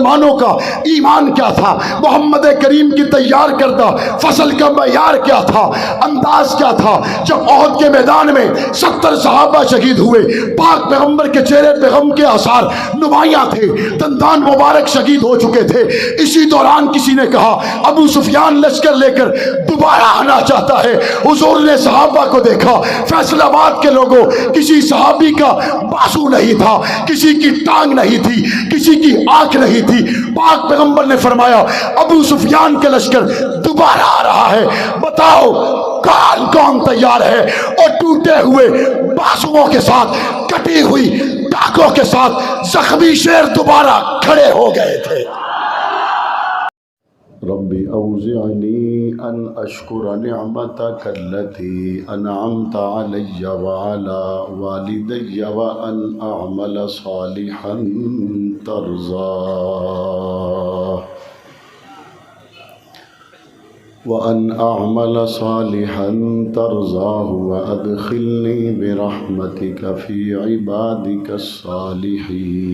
مسلمانوں کا ایمان کیا تھا، محمد کریم کی تیار کردہ فصل کا معیار کیا تھا، انداز کیا تھا۔ جب احد کے میدان میں 70 صحابہ شہید ہوئے، پاک پیغمبر کے چہرے پہ غم کے آثار نمایاں تھے، دندان مبارک شہید ہو چکے تھے۔ اسی دوران کسی نے کہا ابو سفیان لشکر لے کر دوبارہ آنا چاہتا ہے۔ حضور نے صحابہ کو دیکھا، فیصل آباد کے لوگوں کسی صحابی کا بازو نہیں تھا، کسی کی ٹانگ نہیں تھی، کسی کی آنکھ نہیں تھی۔ پاک پیغمبر نے فرمایا ابو سفیان کے لشکر دوبارہ آ رہا ہے، بتاؤ کون کون تیار ہے؟ اور ٹوٹے ہوئے بازوؤں کے ساتھ، کٹی ہوئی ٹانگوں کے ساتھ زخمی شیر دوبارہ کھڑے ہو گئے تھے۔ رب اوزعنی ان اشکر نعمتک التی انعمت علی وعلی والدی وان اعمل صالحا ترضاه وادخلنی برحمتک فی عبادک الصالحین۔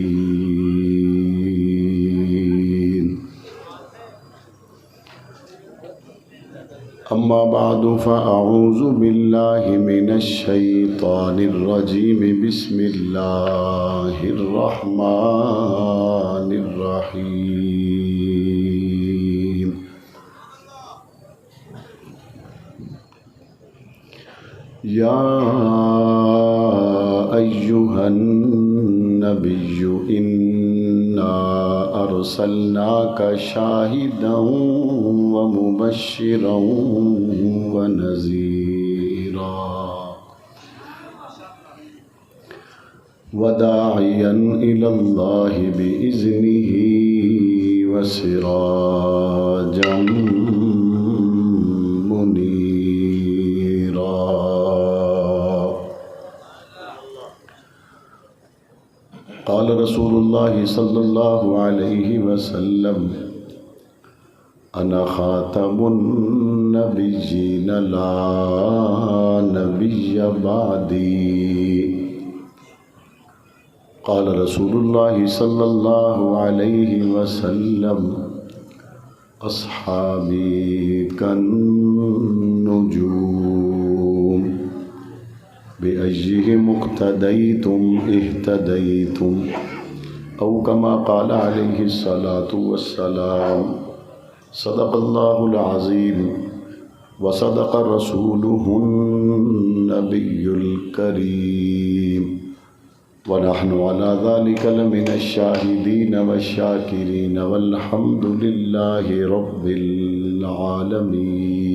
اما بعد فاعوذ باللہ من الشیطان الرجیم، بسم اللہ الرحمن الرحیم۔ یا ایہا النبی انا ارسلناک شاہدا ومبشرا ونذیرا وداعیا الی اللہ بإذنہ وسراجا منیرا۔ قال رسول اللہ صلی اللہ علیہ وسلم انا خاتم النبیین لا نبی بعدی۔ قال رسول اللہ صلی اللہ علیہ وسلم اصحابی کالنجوم بأیہم اقتدیتم اہتدیتم، او کما قال علیہ الصلاۃ والسلام۔ صدق اللہ العظیم وصدق رسولہ النبی الکریم، ونحن علی ذلک لمن الشاہدین والشاکرین، والحمد للہ رب العالمین۔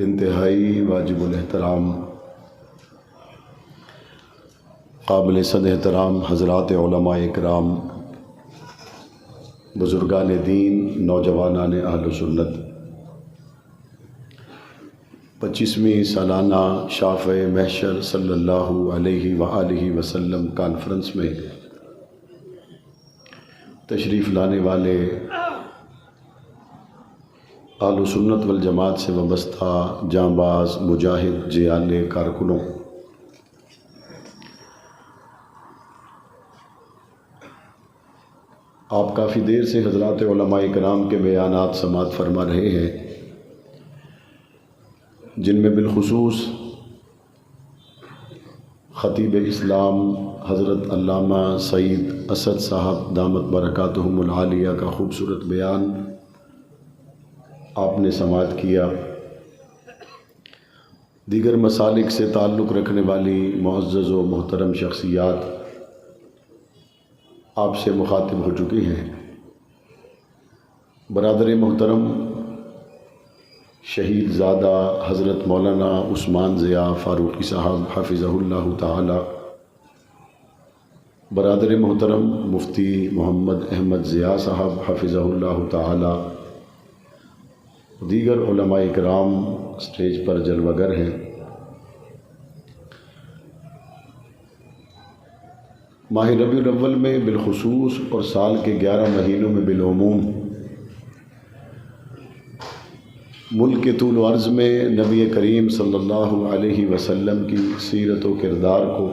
انتہائی واجب الاحترام قابل صد احترام حضرات علماء اکرام، بزرگان دین، نوجوانان اہل سنت، 25ویں سالانہ شافع محشر صلی اللہ علیہ وآلہ وسلم کانفرنس میں تشریف لانے والے اہل سنت والجماعت سے وابستہ جانباز مجاہد جیال کارکنوں، آپ کافی دیر سے حضرات علماء کرام کے بیانات سماعت فرما رہے ہیں، جن میں بالخصوص خطیب اسلام حضرت علامہ سعید اسد صاحب دامت برکاتہم العالیہ کا خوبصورت بیان آپ نے سماعت کیا۔ دیگر مسالک سے تعلق رکھنے والی معزز و محترم شخصیات آپ سے مخاطب ہو چکی ہیں۔ برادر محترم شہید زادہ حضرت مولانا عثمان ضیاء فاروقی صاحب حفظہ اللہ تعالی، برادر محترم مفتی محمد احمد ضیاء صاحب حفظہ اللہ تعالی، دیگر علماء اکرام اسٹیج پر جلوہ گر ہیں۔ ماہ ربیع الاول میں بالخصوص اور سال کے 11 مہینوں میں بالعموم ملک کے طول و عرض میں نبی کریم صلی اللہ علیہ وسلم کی سیرت و کردار کو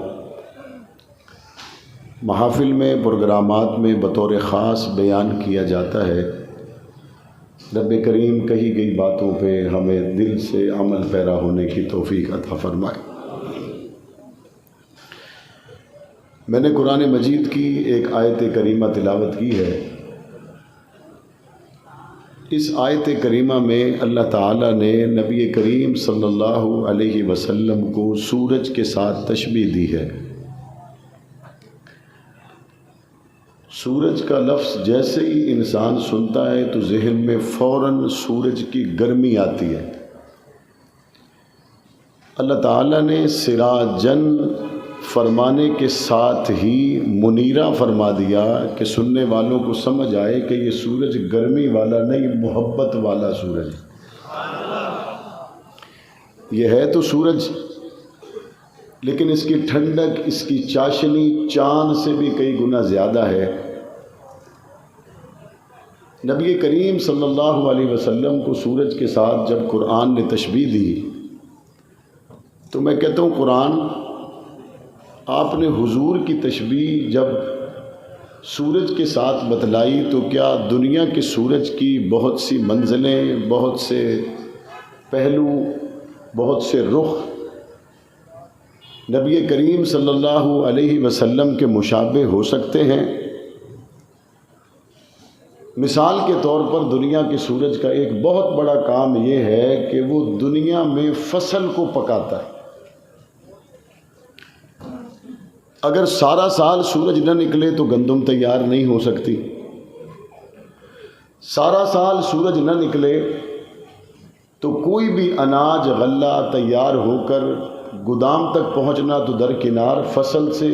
محافل میں پروگرامات میں بطور خاص بیان کیا جاتا ہے۔ رب کریم کہی گئی باتوں پہ ہمیں دل سے عمل پیرا ہونے کی توفیق عطا فرمائے۔ میں نے قرآن مجید کی ایک آیت کریمہ تلاوت کی ہے۔ اس آیت کریمہ میں اللہ تعالیٰ نے نبی کریم صلی اللہ علیہ وسلم کو سورج کے ساتھ تشبیہ دی ہے۔ سورج کا لفظ جیسے ہی انسان سنتا ہے تو ذہن میں فوراً سورج کی گرمی آتی ہے۔ اللہ تعالیٰ نے سراجن فرمانے کے ساتھ ہی منیرہ فرما دیا کہ سننے والوں کو سمجھ آئے کہ یہ سورج گرمی والا نہیں، محبت والا سورج یہ ہے۔ تو سورج لیکن اس کی ٹھنڈک، اس کی چاشنی چاند سے بھی کئی گنا زیادہ ہے۔ نبی کریم صلی اللہ علیہ وسلم کو سورج کے ساتھ جب قرآن نے تشبیہ دی تو میں کہتا ہوں قرآن آپ نے حضور کی تشبیہ جب سورج کے ساتھ بتلائی تو کیا دنیا کے سورج کی بہت سی منزلیں، بہت سے پہلو، بہت سے رخ نبی کریم صلی اللہ علیہ وسلم کے مشابہ ہو سکتے ہیں؟ مثال کے طور پر دنیا کے سورج کا ایک بہت بڑا کام یہ ہے کہ وہ دنیا میں فصل کو پکاتا ہے۔ اگر سارا سال سورج نہ نکلے تو گندم تیار نہیں ہو سکتی، سارا سال سورج نہ نکلے تو کوئی بھی اناج غلہ تیار ہو کر گودام تک پہنچنا تو درکنار فصل سے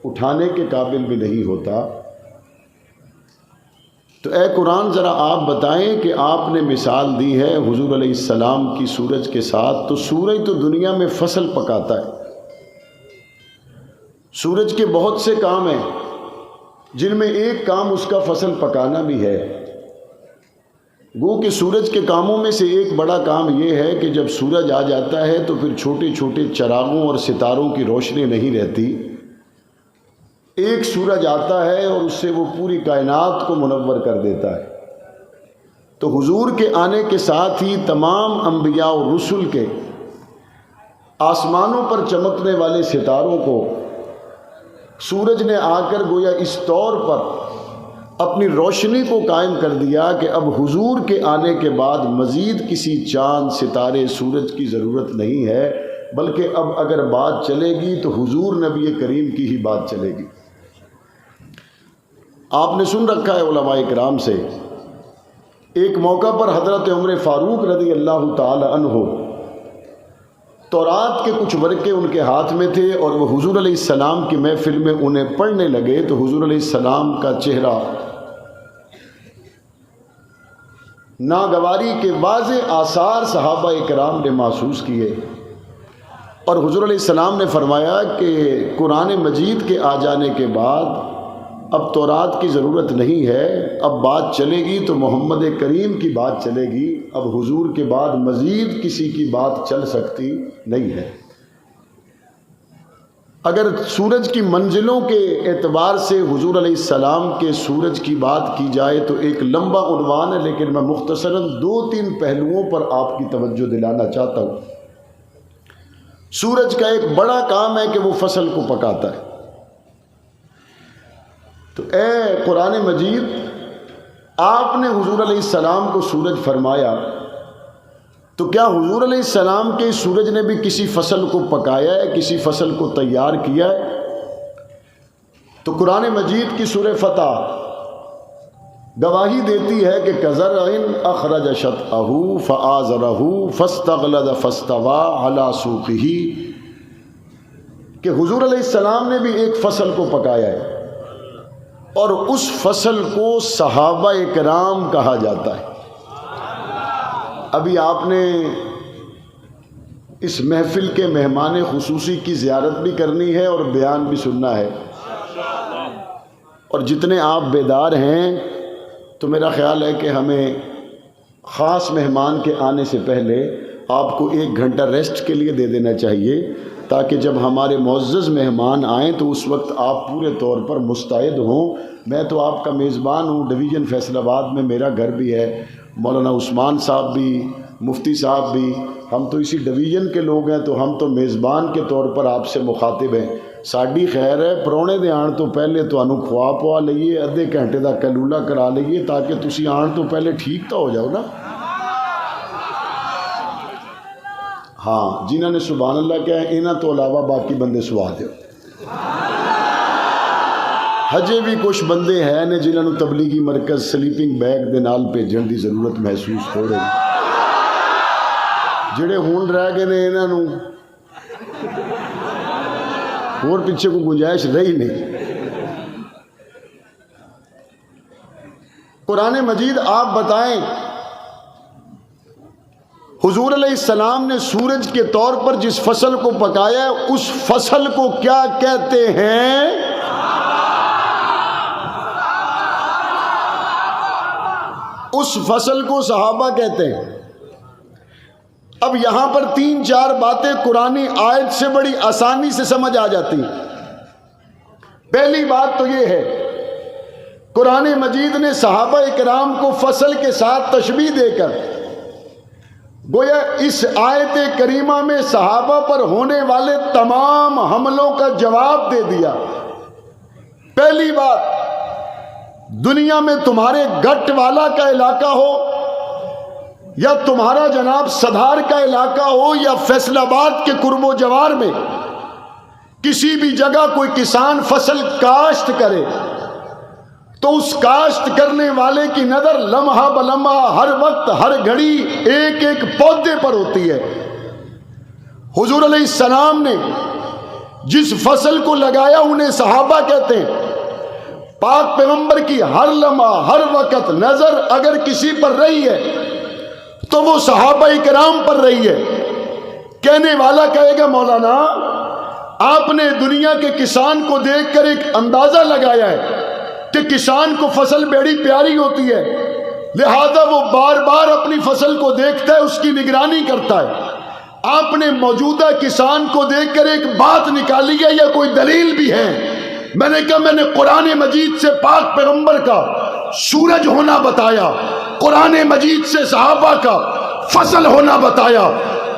اٹھانے کے قابل بھی نہیں ہوتا۔ تو اے قرآن ذرا آپ بتائیں کہ آپ نے مثال دی ہے حضور علیہ السلام کی سورج کے ساتھ، تو سورج تو دنیا میں فصل پکاتا ہے۔ سورج کے بہت سے کام ہیں جن میں ایک کام اس کا فصل پکانا بھی ہے۔ گو کہ سورج کے کاموں میں سے ایک بڑا کام یہ ہے کہ جب سورج آ جاتا ہے تو پھر چھوٹے چھوٹے چراغوں اور ستاروں کی روشنی نہیں رہتی۔ ایک سورج آتا ہے اور اس سے وہ پوری کائنات کو منور کر دیتا ہے۔ تو حضور کے آنے کے ساتھ ہی تمام انبیاء و رسل کے آسمانوں پر چمکنے والے ستاروں کو سورج نے آ کر گویا اس طور پر اپنی روشنی کو قائم کر دیا کہ اب حضور کے آنے کے بعد مزید کسی چاند، ستارے، سورج کی ضرورت نہیں ہے، بلکہ اب اگر بات چلے گی تو حضور نبی کریم کی ہی بات چلے گی۔ آپ نے سن رکھا ہے علماء کرام سے، ایک موقع پر حضرت عمر فاروق رضی اللہ تعالی عنہ تورات کے کچھ ورقے ان کے ہاتھ میں تھے اور وہ حضور علیہ السلام کی محفل میں انہیں پڑھنے لگے تو حضور علیہ السلام کا چہرہ ناگواری کے واضح آثار صحابہ کرام نے محسوس کیے، اور حضور علیہ السلام نے فرمایا کہ قرآن مجید کے آ جانے کے بعد اب تورات کی ضرورت نہیں ہے، اب بات چلے گی تو محمد کریم کی بات چلے گی، اب حضور کے بعد مزید کسی کی بات چل سکتی نہیں ہے۔ اگر سورج کی منزلوں کے اعتبار سے حضور علیہ السلام کے سورج کی بات کی جائے تو ایک لمبا عنوان ہے، لیکن میں مختصراً 2-3 پہلوؤں پر آپ کی توجہ دلانا چاہتا ہوں۔ سورج کا ایک بڑا کام ہے کہ وہ فصل کو پکاتا ہے۔ تو اے قرآن مجید، آپ نے حضور علیہ السلام کو سورج فرمایا، تو کیا حضور علیہ السلام کے سورج نے بھی کسی فصل کو پکایا ہے، کسی فصل کو تیار کیا ہے؟ تو قرآن مجید کی سورہ فتح گواہی دیتی ہے کہ کزرع اخرج شطأہ فآزرہ فاستغلظ فاستوى علی سوقہ، کہ حضور علیہ السلام نے بھی ایک فصل کو پکایا ہے اور اس فصل کو صحابہ کرام کہا جاتا ہے۔ ابھی آپ نے اس محفل کے مہمان خصوصی کی زیارت بھی کرنی ہے اور بیان بھی سننا ہے، اور جتنے آپ بیدار ہیں تو میرا خیال ہے کہ ہمیں خاص مہمان کے آنے سے پہلے آپ کو 1 گھنٹہ ریسٹ کے لیے دے دینا چاہیے، تاکہ جب ہمارے معزز مہمان آئیں تو اس وقت آپ پورے طور پر مستعد ہوں۔ میں تو آپ کا میزبان ہوں، ڈویژن فیصل آباد میں میرا گھر بھی ہے، مولانا عثمان صاحب بھی، مفتی صاحب بھی، ہم تو اسی ڈویژن کے لوگ ہیں، تو ہم تو میزبان کے طور پر آپ سے مخاطب ہیں۔ ساڈی خیر ہے پرونے دے آن تو پہلے تانوں کھوا پوا لئیے، ادھے گھنٹے دا کلولہ کرا لئیے، تاکہ تسی آن تو پہلے ٹھیک تو ہو جاؤ نا۔ ہاں، جنہوں نے سبحان اللہ کہا ہے انہاں تو علاوہ باقی بندے سوا دیو۔ ہجے بھی کچھ بندے ہیں نے جنہوں نے تبلیغی مرکز سلیپنگ بیگ دے نال بھیجن دی ضرورت محسوس ہو رہی، جڑے ہون رہ گئے نے انہاں نوں اور پیچھے کو گنجائش رہی نہیں۔ قرآن مجید آپ بتائیں، حضور علیہ السلام نے سورج کے طور پر جس فصل کو پکایا ہے اس فصل کو کیا کہتے ہیں؟ اس فصل کو صحابہ کہتے ہیں۔ اب یہاں پر 3-4 باتیں قرآنی آیت سے بڑی آسانی سے سمجھ آ جاتی ہیں۔ پہلی بات تو یہ ہے، قرآن مجید نے صحابہ اکرام کو فصل کے ساتھ تشبیہ دے کر گویا اس آیت کریمہ میں صحابہ پر ہونے والے تمام حملوں کا جواب دے دیا۔ پہلی بات، دنیا میں تمہارے گٹ والا کا علاقہ ہو یا تمہارا جناب صدھار کا علاقہ ہو یا فیصل آباد کے قرب و جوار میں کسی بھی جگہ کوئی کسان فصل کاشت کرے تو اس کاشت کرنے والے کی نظر لمحہ بلمحہ ہر وقت ہر گھڑی ایک ایک پودے پر ہوتی ہے۔ حضور علیہ السلام نے جس فصل کو لگایا انہیں صحابہ کہتے ہیں۔ پاک پیغمبر کی ہر لمحہ ہر وقت نظر اگر کسی پر رہی ہے تو وہ صحابہ کرام پر رہی ہے۔ کہنے والا کہے گا مولانا آپ نے دنیا کے کسان کو دیکھ کر ایک اندازہ لگایا ہے کہ کسان کو فصل بڑی پیاری ہوتی ہے، لہذا وہ بار بار اپنی فصل کو دیکھتا ہے، اس کی نگرانی کرتا ہے۔ آپ نے موجودہ کسان کو دیکھ کر ایک بات نکالی ہے یا کوئی دلیل بھی ہے؟ میں نے کہا میں نے قرآن مجید سے پاک پیغمبر کا سورج ہونا بتایا، قرآن مجید سے صحابہ کا فصل ہونا بتایا۔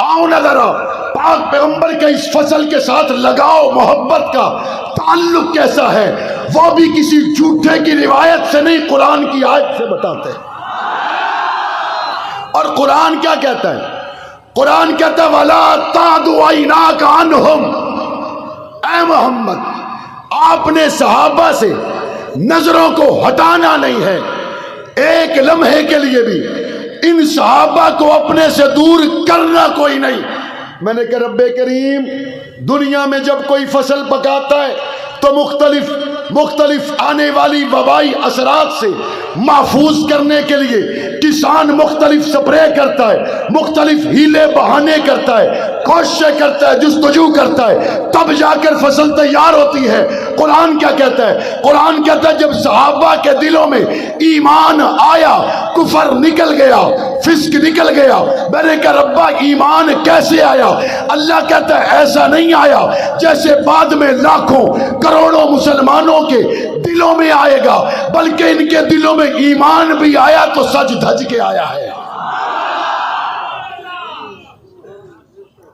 آؤ نہ ذرا پاک پیغمبر کے اس فصل کے ساتھ لگاؤ محبت کا تعلق کیسا ہے، وہ بھی کسی جھوٹے کی روایت سے نہیں، قرآن کی آیت سے بتاتے ہیں۔ اور قرآن کیا کہتا ہے؟ قرآن کہتا ہے وَلَا تَعْدُ عَيْنَاكَ عَنْهُمْ، اے محمد آپ نے صحابہ سے نظروں کو ہٹانا نہیں ہے، ایک لمحے کے لیے بھی ان صحابہ کو اپنے سے دور کرنا کوئی نہیں۔ میں نے کہا رب کریم دنیا میں جب کوئی فصل پکاتا ہے تو مختلف آنے والی وبائی اثرات سے محفوظ کرنے کے لیے کسان مختلف سپرے کرتا ہے، مختلف ہیلے بہانے کرتا ہے، کوششیں کرتا ہے، جستجو کرتا ہے، تب جا کر فصل تیار ہوتی ہے۔ قرآن کیا کہتا ہے؟ قرآن کہتا ہے جب صحابہ کے دلوں میں ایمان آیا، کفر نکل گیا، فسق نکل گیا۔ میں نے کہا ربا ایمان کیسے آیا؟ اللہ کہتا ہے ایسا نہیں آیا جیسے بعد میں لاکھوں کروڑوں مسلمانوں کے دلوں میں آئے گا، بلکہ ان کے دلوں میں ایمان بھی آیا تو سج دھج کے آیا ہے۔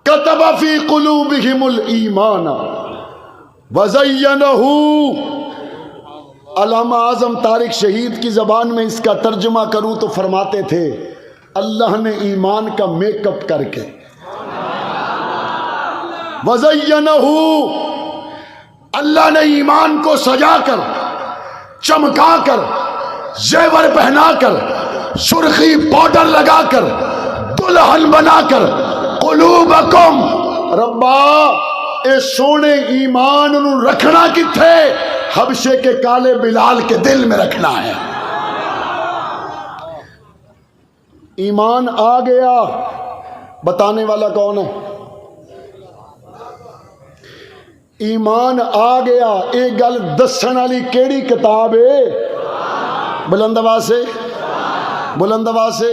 کتب فی قلوبہم الایمان وزینہ۔ علامہ اعظم طارق شہید کی زبان میں اس کا ترجمہ کروں تو فرماتے تھے اللہ نے ایمان کا میک اپ کر کے وزینہ، اللہ نے ایمان کو سجا کر، چمکا کر، زیور پہنا کر، سرخی پاؤڈر لگا کر، دلہن بنا کر، قلوبکم ربا اے سونے ایمان انہوں رکھنا کتھے؟ حبشے کے کالے بلال کے دل میں رکھنا ہے۔ ایمان آ گیا، بتانے والا کون ہے؟ ایمان آ گیا، ایک گل دسن والی کیڑی کتاب ہے؟ بلند آواز سے، بلند آواز سے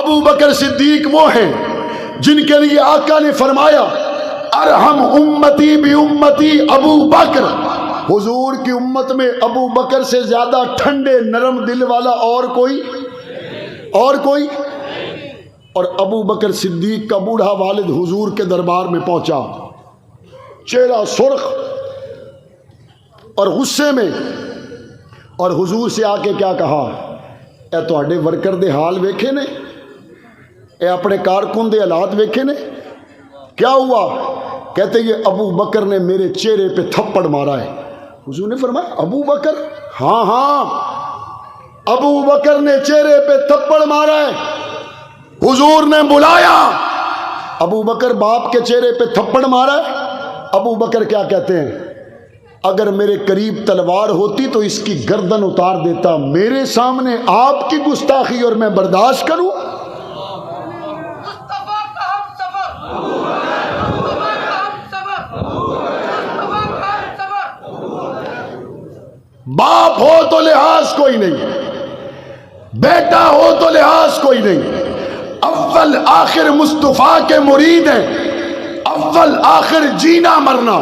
ابو بکر صدیق وہ ہیں جن کے لیے آقا نے فرمایا ارحم امتی بھی امتی ابو بکر، حضور کی امت میں ابو بکر سے زیادہ ٹھنڈے نرم دل والا اور کوئی اور ابو بکر صدیق کا بوڑھا والد حضور کے دربار میں پہنچا، چہرہ سرخ اور غصے میں، اور حضور سے آ کے کیا کہا، اے تواڈے ورکر دے حال ویکھے نے، اے اپنے کارکن دے حالات ویکھے نے، کیا ہوا؟ کہتے یہ ابو بکر نے میرے چہرے پہ تھپڑ مارا ہے۔ حضور نے فرمایا ابو بکر؟ ہاں ابو بکر نے چہرے پہ تھپڑ مارا ہے۔ حضور نے بلایا، ابو بکر باپ کے چہرے پہ تھپڑ مارا ہے۔ ابو بکر کیا کہتے ہیں، اگر میرے قریب تلوار ہوتی تو اس کی گردن اتار دیتا، میرے سامنے آپ کی گستاخی اور میں برداشت کروں؟ باپ ہو تو لحاظ کوئی نہیں، بیٹا ہو تو لحاظ کوئی نہیں، اول آخر مصطفیٰ کے مرید ہیں، اول آخر جینا مرنا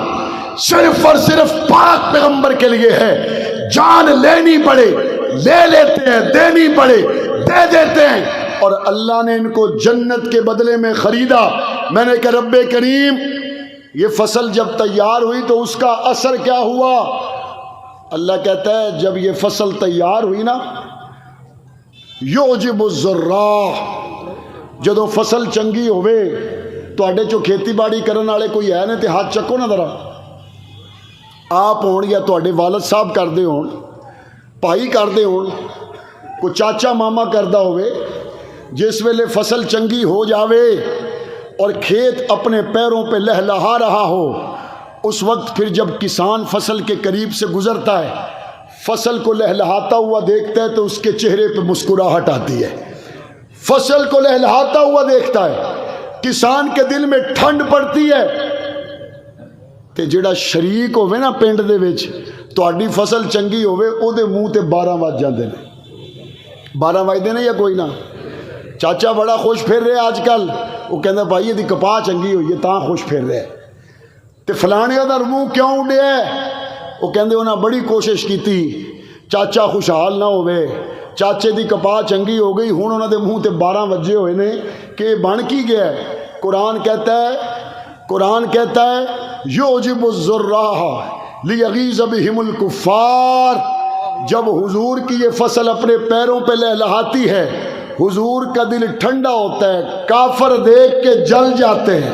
صرف اور صرف پاک پیغمبر کے لیے ہے، جان لینی پڑے لے لیتے ہیں، دینی پڑے دے دیتے ہیں، اور اللہ نے ان کو جنت کے بدلے میں خریدا۔ میں نے کہا رب کریم یہ فصل جب تیار ہوئی تو اس کا اثر کیا ہوا؟ اللہ کہتا ہے جب یہ فصل تیار ہوئی نا، یعجب الزراع، جدو فصل چنگی ہوئے تواڈے چو کھیتی باڑی کرن والے کوئی ہے نے تے ہاتھ چکو نا ذرا، آپ ہون یا تواڈے والد صاحب کردے ہون، بھائی کردے ہون، کوئی چاچا ماما کردہ ہوئے، جس ویلے فصل چنگی ہو جاوے اور کھیت اپنے پیروں پہ لہلہا رہا ہو، اس وقت پھر جب کسان فصل کے قریب سے گزرتا ہے، فصل کو لہلہاتا ہوا دیکھتا ہے تو اس کے چہرے پہ مسکراہٹ آتی ہے، فصل کو لہلہاتا ہوا دیکھتا ہے، کسان کے دل میں ٹھنڈ پڑتی ہے۔ تے جڑا شریک ہوئے نا پنڈ دے وچ تہاڈی فصل چنگی ہوئے او دے منہ تے 12 وج جاندے نے، 12 وجدے نے یا کوئی نہ، چاچا بڑا خوش پھر رہے آج کل، وہ کہندا بھائی یہ کپاہ چنگی ہوئی ہے تاں خوش پھر رہے، تے فلانے دا منہ کیوں اڈیا ہے؟ وہ کہندے انہاں بڑی کوشش کیتی چاچا خوشحال نہ ہوئے، چاچے دی کپاہ چنگی ہو گئی، ہن انہاں دے منہ تے 12 وجے ہوئے نے کہ بن کی گیا ہے؟ قرآن کہتا ہے یعجب الزراع لیغیظ بہم الکفار، جب حضور کی یہ فصل اپنے پیروں پہ لہلہاتی ہے حضور کا دل ٹھنڈا ہوتا ہے، کافر دیکھ کے جل جاتے ہیں،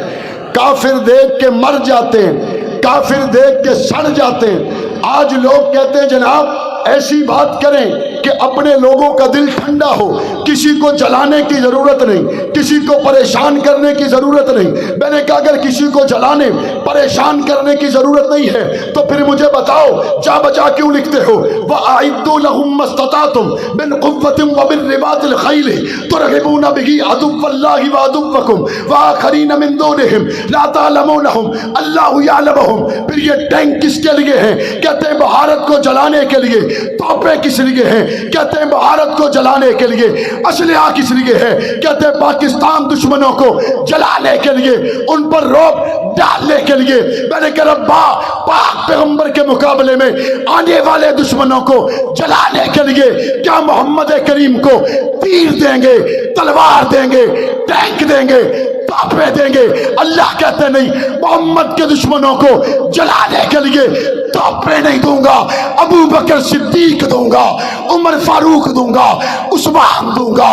کافر دیکھ کے مر جاتے ہیں، کافر دیکھ کے سڑ جاتے ہیں۔ آج لوگ کہتے ہیں جناب ایسی بات کریں کہ اپنے لوگوں کا دل ٹھنڈا ہو، کسی کو جلانے کی ضرورت نہیں، کسی کو پریشان کرنے کی ضرورت نہیں۔ میں نے کہا اگر کسی کو جلانے پریشان کرنے کی ضرورت نہیں ہے تو پھر مجھے بتاؤ جا بجا کیوں لکھتے ہو وَأَعِدُّوا لَهُم مَّا اسْتَطَعْتُم مِّن قُوَّةٍ وَمِن رِّبَاطِ الْخَيْلِ تُرْهِبُونَ بِهِ عَدُوَّ اللَّهِ وَعَدُوَّكُمْ وَآخَرِينَ مِن دُونِهِمْ لَا تَعْلَمُونَهُمْ اللَّهُ يَعْلَمُهُمْ۔ پھر یہ ٹینک کس کے لیے ہیں؟ کہتے ہیں بھارت کو جلانے کے لیے۔ توپے کس لیے ہیں؟ کہتے ہیں بھارت کو جلانے کے لیے۔ اسلحہ کس لیے ہے؟ کہتے ہیں پاکستان دشمنوں کو جلانے کے لیے، ان پر روب ڈالنے کے لیے۔ میں نے کہا ربا پاک پیغمبر کے مقابلے میں آنے والے دشمنوں کو جلانے کے لیے کیا محمد کریم کو تیر دیں گے، تلوار دیں گے، ٹینک دیں گے، توپے دیں گے؟ اللہ کہتے نہیں، محمد کے دشمنوں کو جلانے کے لیے توپے نہیں دوں گا، ابو بکر صدیق دوں گا، عمر فاروق دوں گا، عثمان دوں گا،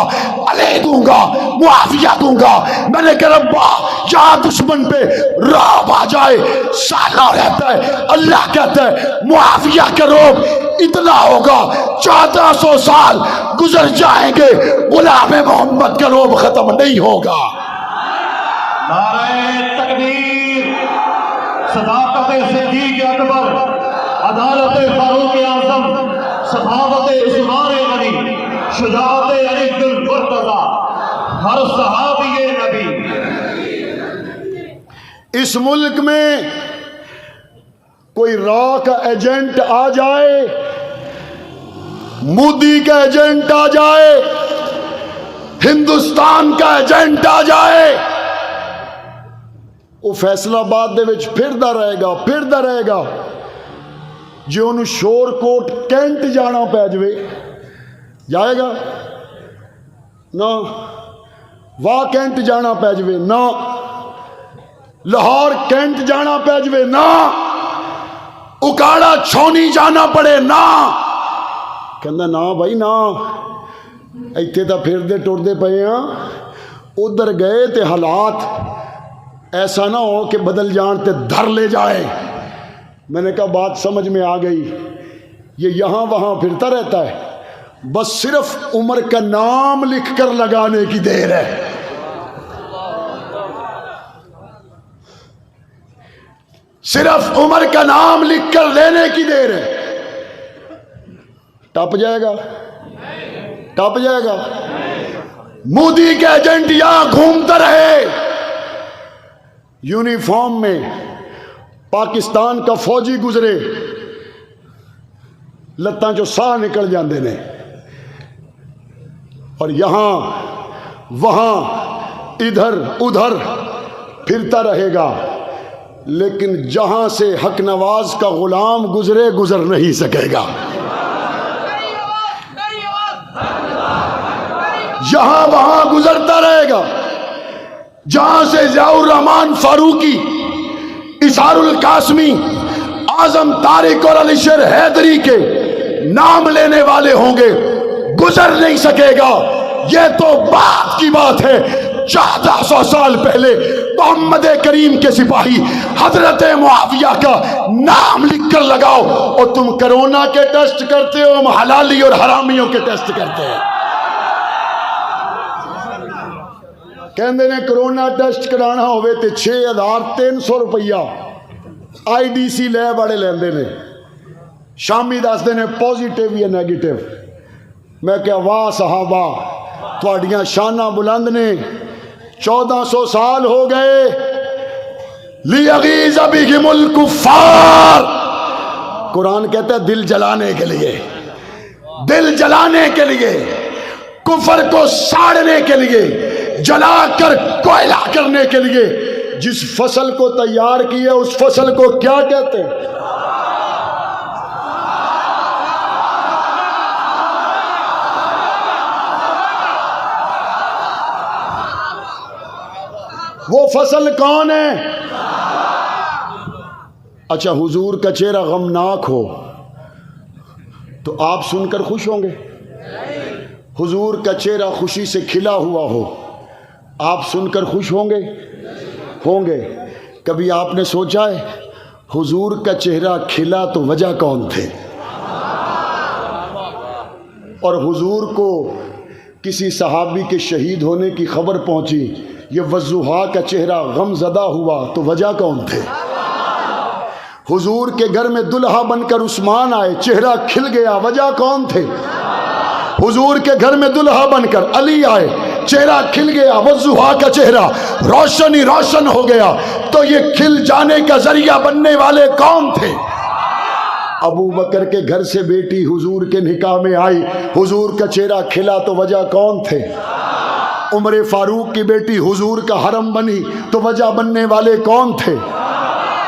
علی دوں گا، معاویہ دوں گا۔ میں نے کہا ربا جہاں دشمن پہ رعب آ جائے سالہ رہتا ہے۔ اللہ کہتا ہے معاویہ کا رعب اتنا ہوگا 1400 سال گزر جائیں گے، غلام محمد کا رعب ختم نہیں ہوگا۔ نعرہ تکبیر، صداقت صدیق اکبر، عدالت فاروق اعظم، سخاوت عثمان غنی، شجاعت علی المرتضیٰ، ہر صحابی نبی۔ اس ملک میں کوئی را کا ایجنٹ آ جائے، مودی کا ایجنٹ آ جائے، ہندوستان کا ایجنٹ آ جائے وہ فیصلہ آباد دے وچ پھردا رہے گا جو انہوں شور کوٹ کینٹ جانا پی جائے گا نہ، واہ کینٹ جانا پی جائے نہ، لاہور کینٹ جانا پی جائے نہ، اکاڑا چھونی جانا پڑے نہ، کہندا نا بھائی نا، ایتھے تا پھردے ٹردے پئے ہاں، ادھر گئے تے حالات ایسا نہ ہو کہ بدل جان تے دھر لے جائے۔ میں نے کہا بات سمجھ میں آ گئی، یہ یہاں وہاں پھرتا رہتا ہے، بس صرف عمر کا نام لکھ کر لگانے کی دیر ہے۔ صرف عمر کا نام لکھ کر لینے کی دیر ہے۔ ٹپ جائے گا، ٹپ جائے گا۔ مودی کے ایجنٹ یہاں گھومتا رہے، یونیفارم میں پاکستان کا فوجی گزرے، لتاں جو ساہ نکل جاندے نے، اور یہاں وہاں ادھر ادھر پھرتا رہے گا، لیکن جہاں سے حق نواز کا غلام گزرے گزر نہیں سکے گا۔ یہاں وہاں گزرتا رہے گا، جہاں سے ضیاء الرحمن فاروقی، اسحار القاسمی، اعظم طارق اور علی شیر حیدری کے نام لینے والے ہوں گے، گزر نہیں سکے گا۔ یہ تو بات کی بات ہے، 1400 سال پہلے محمد کریم کے سپاہی حضرت معاویہ کا نام لکھ کر لگاؤ، اور تم کرونا کے ٹیسٹ کرتے ہو، ہم حلالی اور حرامیوں کے ٹیسٹ کرتے ہیں۔ کہندے نے کرونا ٹیسٹ کرانا ہوئے تے 6300 روپیہ آئی ڈی سی لیب والے لیندے نے، شامی دسدے نے پازیٹیو یا نیگیٹیو۔ میں کہا واہ صحابہ، تھوڑیاں شانہ بلند نے، 1400 سال ہو گئے، لیغیظ بہم الکفار، قرآن کہتا ہے دل جلانے کے لیے، دل جلانے کے لیے، کفر کو ساڑنے کے لیے، جلا کر کوئلہ کرنے کے لیے۔ جس فصل کو تیار کیا اس فصل کو کیا کہتے ہیں؟ وہ فصل کون ہے؟ اچھا، حضور کا چہرہ غمناک ہو تو آپ سن کر خوش ہوں گے؟ حضور کا چہرہ خوشی سے کھلا ہوا ہو، آپ سن کر خوش ہوں گے؟ ہوں گے۔ کبھی آپ نے سوچا ہے حضور کا چہرہ کھلا تو وجہ کون تھے؟ اور حضور کو کسی صحابی کے شہید ہونے کی خبر پہنچی، یہ وضحا کا چہرہ غم زدہ ہوا تو وجہ کون تھے؟ حضور کے گھر میں دلہا بن کر عثمان آئے، چہرہ کھل گیا، وجہ کون تھے؟ حضور کے گھر میں دلہا بن کر علی آئے، چہرہ کھل گیا، وضحا کا چہرہ روشن ہی روشن ہو گیا، تو یہ کھل جانے کا ذریعہ بننے والے کون تھے؟ ابو بکر کے گھر سے بیٹی حضور کے نکاح میں آئی، حضور کا چہرہ کھلا تو وجہ کون تھے؟ عمر فاروق کی بیٹی حضور کا حرم بنی تو وجہ بننے والے کون تھے؟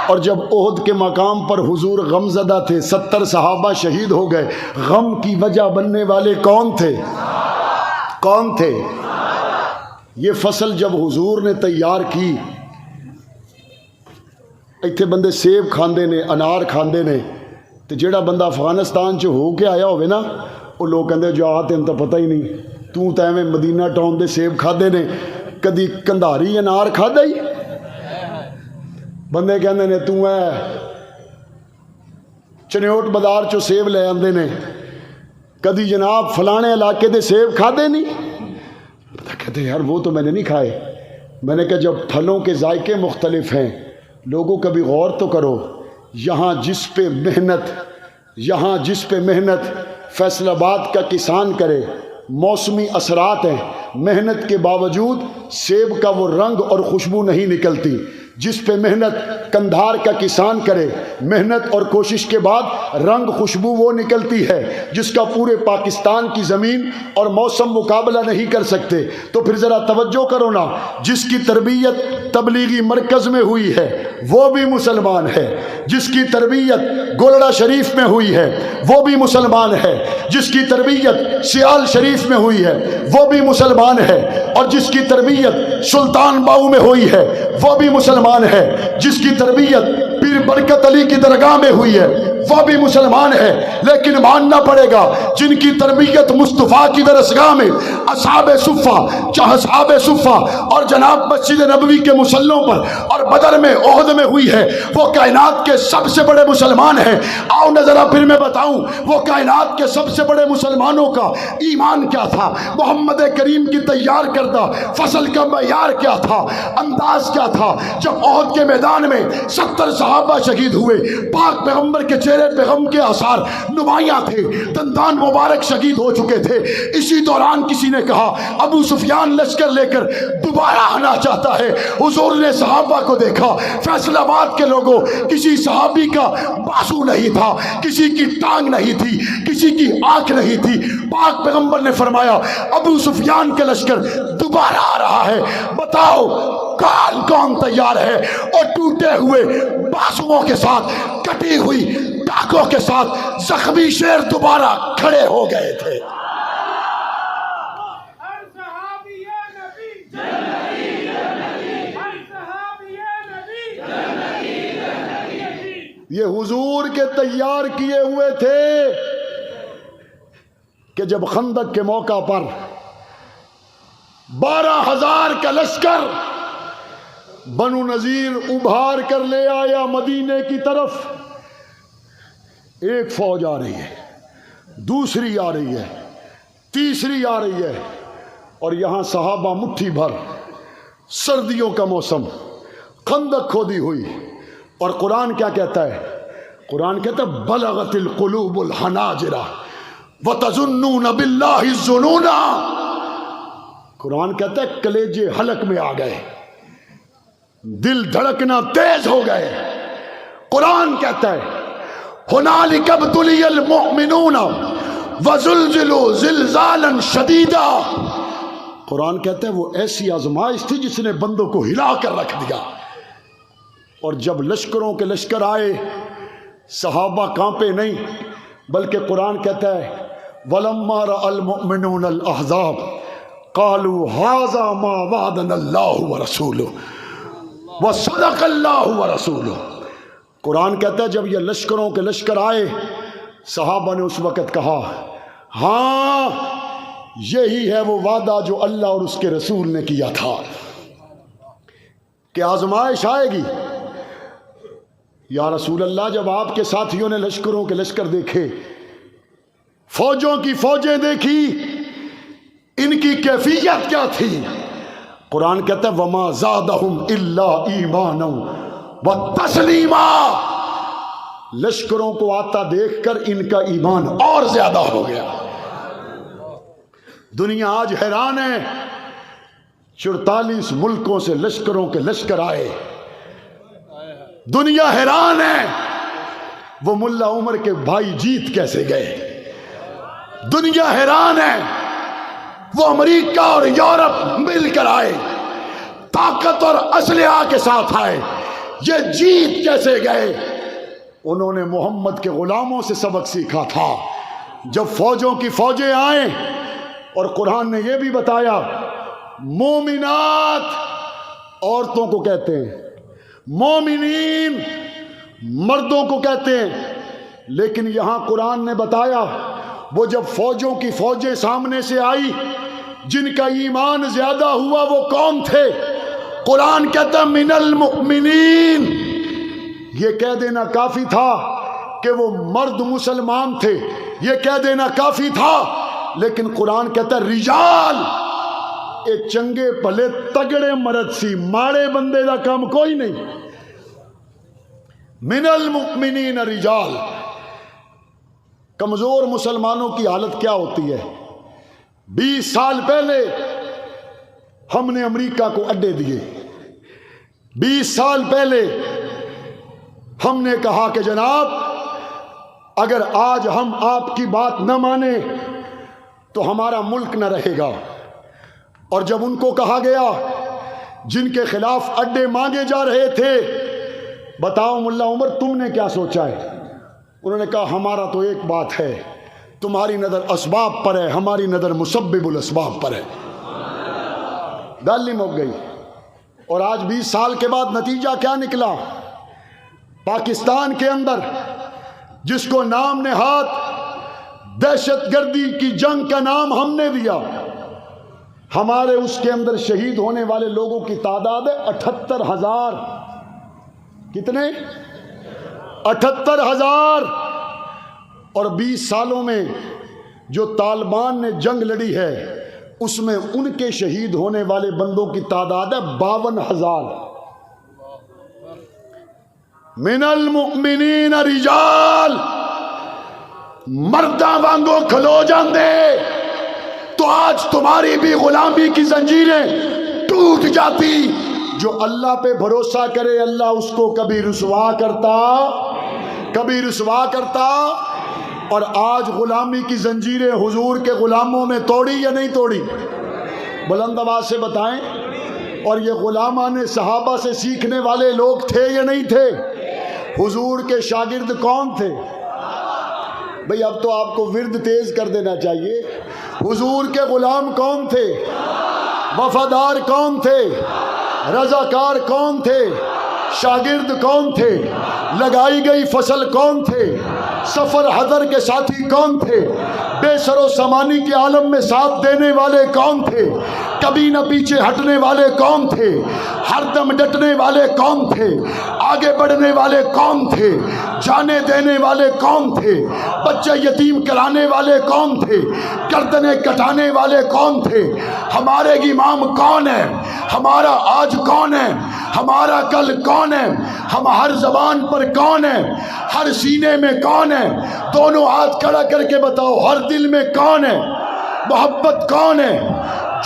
اور جب احد کے مقام پر حضور غم زدہ تھے، 70 صحابہ شہید ہو گئے، غم کی وجہ بننے والے کون تھے؟ کون تھے؟ یہ فصل جب حضور نے تیار کی، ایتھے بندے سیب کھاندے نے، انار کھاندے نے، تو جیڑا بندہ افغانستان چ ہو کے آیا ہوئے نا، وہ لوگ کہندے جو تین تو پتہ ہی نہیں، تو ایویں مدینہ ٹاؤن دے سیب کھادے نے، کدی کندھاری انار کھادا ہی؟ بندے کہندے نے تو چنیوٹ بازار چو سیب لے آندے نے، کدی جناب فلانے علاقے دے سیب کھادے نہیں؟ پتہ کہتے یار وہ تو میں نے نہیں کھائے۔ میں نے کہا جب پھلوں کے ذائقے مختلف ہیں، لوگوں کبھی غور تو کرو، یہاں جس پہ محنت فیصل آباد کا کسان کرے، موسمی اثرات ہیں، محنت کے باوجود سیب کا وہ رنگ اور خوشبو نہیں نکلتی۔ جس پہ محنت کندھار کا کسان کرے، محنت اور کوشش کے بعد رنگ خوشبو وہ نکلتی ہے جس کا پورے پاکستان کی زمین اور موسم مقابلہ نہیں کر سکتے. تو پھر ذرا توجہ کرو نا, جس کی تربیت تبلیغی مرکز میں ہوئی ہے وہ بھی مسلمان ہے, جس کی تربیت گولڑا شریف میں ہوئی ہے وہ بھی مسلمان ہے, جس کی تربیت سیال شریف میں ہوئی ہے وہ بھی مسلمان ہے, اور جس کی تربیت سلطان باؤ میں ہوئی ہے وہ بھی مسلمان ہے, جس کی تربیت پیر برکت علی کی درگاہ میں ہوئی ہے وہ بھی مسلمان ہے. لیکن ماننا پڑے گا جن کی تربیت مصطفیٰ کی درسگاہ میں اصحاب صفہ اور جناب مسجد نبوی کے مسلوں پر اور بدر میں احد میں ہوئی ہے وہ کائنات کے سب سے بڑے مسلمان ہیں. آؤ نہ ذرا پھر میں بتاؤں وہ کائنات کے سب سے بڑے مسلمانوں کا ایمان کیا تھا, محمد کریم کی تیار کردہ فصل کا معیار کیا تھا, انداز کیا تھا. جب احد کے میدان میں 70 صحابہ شہید ہوئے, پاک پیغمبر کے چہرے پہ غم کے آثار نمایاں تھے, دندان مبارک شہید ہو چکے تھے. اسی دوران کسی نے کہا ابو سفیان لشکر لے کر دوبارہ آنا چاہتا ہے. حضور نے صحابہ کو دیکھا, فیصل آباد کے لوگوں کسی صحابی کا بازو نہیں تھا, کسی کی ٹانگ نہیں تھی, کسی کی آنکھ نہیں تھی. پاک پیغمبر نے فرمایا ابو سفیان کے لشکر دوبارہ آ رہا ہے, بتاؤ کون تیار ہے. اور ٹوٹے ہوئے بازوؤں کے ساتھ, کٹی ہوئی ٹانگوں کے ساتھ زخمی شیر دوبارہ کھڑے ہو گئے تھے. یہ حضور کے تیار کیے ہوئے تھے کہ جب خندق کے موقع پر 12,000 کا لشکر بنو نذیر ابھار کر لے آیا مدینے کی طرف, ایک فوج آ رہی ہے, دوسری آ رہی ہے, تیسری آ رہی ہے, اور یہاں صحابہ مٹھی بھر, سردیوں کا موسم, خندق کھودی ہوئی. اور قرآن کیا کہتا ہے؟ قرآن کہتا ہے بلغت القلوب الحناجر وتظنون باللہ الظنون. قرآن کہتا ہے کلیجے حلق میں آ گئے, دل دھڑکنا تیز ہو گئے. قرآن کہتا ہے ہنالک ابتلی المؤمنون وزلزلوا زلزالا شدیدا. قرآن کہتا ہے وہ ایسی آزمائش تھی جس نے بندوں کو ہلا کر رکھ دیا. اور جب لشکروں کے لشکر آئے صحابہ کانپے نہیں, بلکہ قرآن کہتا ہے وَلَمَّا رَأَى الْمُؤْمِنُونَ الْأَحْزَابَ قَالُوا هَذَا مَا وَعَدَنَا اللَّهُ وَرَسُولُهُ وَصَدَقَ اللَّهُ وَرَسُولُهُ. قرآن کہتا ہے جب یہ لشکروں کے لشکر آئے, صحابہ نے اس وقت کہا ہاں یہی ہے وہ وعدہ جو اللہ اور اس کے رسول نے کیا تھا کہ آزمائش آئے گی. یا رسول اللہ, جب آپ کے ساتھیوں نے لشکروں کے لشکر دیکھے, فوجوں کی فوجیں دیکھی, ان کی کیفیت کیا تھی؟ قرآن کہتا ہے وَمَا زَادَهُمْ إِلَّا إِيمَانًا وَالتَّسْلِيمًا. لشکروں کو آتا دیکھ کر ان کا ایمان اور زیادہ ہو گیا. دنیا آج حیران ہے, 44 ملکوں سے لشکروں کے لشکر آئے, دنیا حیران ہے وہ ملا عمر کے بھائی جیت کیسے گئے. دنیا حیران ہے وہ امریکہ اور یورپ مل کر آئے, طاقت اور اسلحہ کے ساتھ آئے, یہ جیت کیسے گئے. انہوں نے محمد کے غلاموں سے سبق سیکھا تھا. جب فوجوں کی فوجیں آئیں, اور قرآن نے یہ بھی بتایا مومنات عورتوں کو کہتے ہیں, مومنین مردوں کو کہتے ہیں, لیکن یہاں قرآن نے بتایا وہ جب فوجوں کی فوجیں سامنے سے آئی, جن کا ایمان زیادہ ہوا وہ کون تھے؟ قرآن کہتا ہے من المؤمنین. یہ کہہ دینا کافی تھا کہ وہ مرد مسلمان تھے, یہ کہہ دینا کافی تھا, لیکن قرآن کہتا ہے رجال. اے چنگے پلے تگڑے مرد سی, ماڑے بندے دا کام کوئی نہیں. من المؤمنین رجال. کمزور مسلمانوں کی حالت کیا ہوتی ہے؟ 20 سال پہلے ہم نے امریکہ کو اڈے دیے, 20 سال پہلے ہم نے کہا کہ جناب اگر آج ہم آپ کی بات نہ مانیں تو ہمارا ملک نہ رہے گا. اور جب ان کو کہا گیا جن کے خلاف اڈے مانگے جا رہے تھے بتاؤ ملا عمر تم نے کیا سوچا ہے؟ انہوں نے کہا ہمارا تو ایک بات ہے، تمہاری نظر اسباب پر ہے، ہماری نظر مسبب الاسباب پر ہے. گل نہیں مک گئی. اور آج 20 سال کے بعد نتیجہ کیا نکلا؟ پاکستان کے اندر جس کو نام نہاد دہشت گردی کی جنگ کا نام ہم نے دیا، ہمارے اس کے اندر شہید ہونے والے لوگوں کی تعداد ہے 78,000. کتنے؟ 78,000. اور 20 سالوں میں جو طالبان نے جنگ لڑی ہے اس میں ان کے شہید ہونے والے بندوں کی تعداد ہے 52,000. من المؤمنین رجال، مرداں وانگو کھلو جاندے تو آج تمہاری بھی غلامی کی زنجیریں ٹوٹ جاتی. جو اللہ پہ بھروسہ کرے اللہ اس کو کبھی رسوا کرتا. اور آج غلامی کی زنجیریں حضور کے غلاموں نے توڑی یا نہیں توڑی؟ بلند آواز سے بتائیں. اور یہ غلامان صحابہ سے سیکھنے والے لوگ تھے یا نہیں تھے؟ حضور کے شاگرد کون تھے؟ بھئی اب تو آپ کو ورد تیز کر دینا چاہیے. حضور کے غلام کون تھے؟ وفادار کون تھے؟ رضاکار کون تھے؟ شاگرد کون تھے؟ لگائی گئی فصل کون تھے؟ سفر حضر کے ساتھی کون تھے؟ بے سر و سامانی کے عالم میں ساتھ دینے والے کون تھے؟ کبھی نہ پیچھے ہٹنے والے کون تھے؟ ہر دم ڈٹنے والے کون تھے؟ آگے بڑھنے والے کون تھے؟ جانے دینے والے کون تھے؟ بچے یتیم کرانے والے کون تھے؟ گردنیں کٹانے والے کون تھے؟ ہمارے امام کون ہے؟ ہمارا آج کون ہے؟ ہمارا کل کون ہے؟ ہم ہر زبان پر کون ہے؟ ہر سینے میں کون ہے؟ دونوں ہاتھ کھڑا کر کے بتاؤ ہر دل میں کون ہے؟ محبت کون ہے؟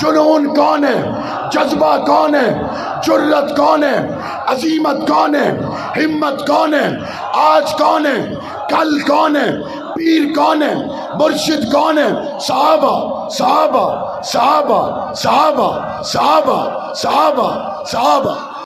جنون کون ہے؟ جذبہ کون ہے؟ جرت کون ہے؟ عزیمت کون ہے؟ ہمت کون ہے؟ آج کون ہے؟ کل کون ہے؟ پیر کون ہے؟ مرشد کون ہے؟ صحابہ صحابہ صحابہ صحابہ صحابہ صحابہ صحابہ.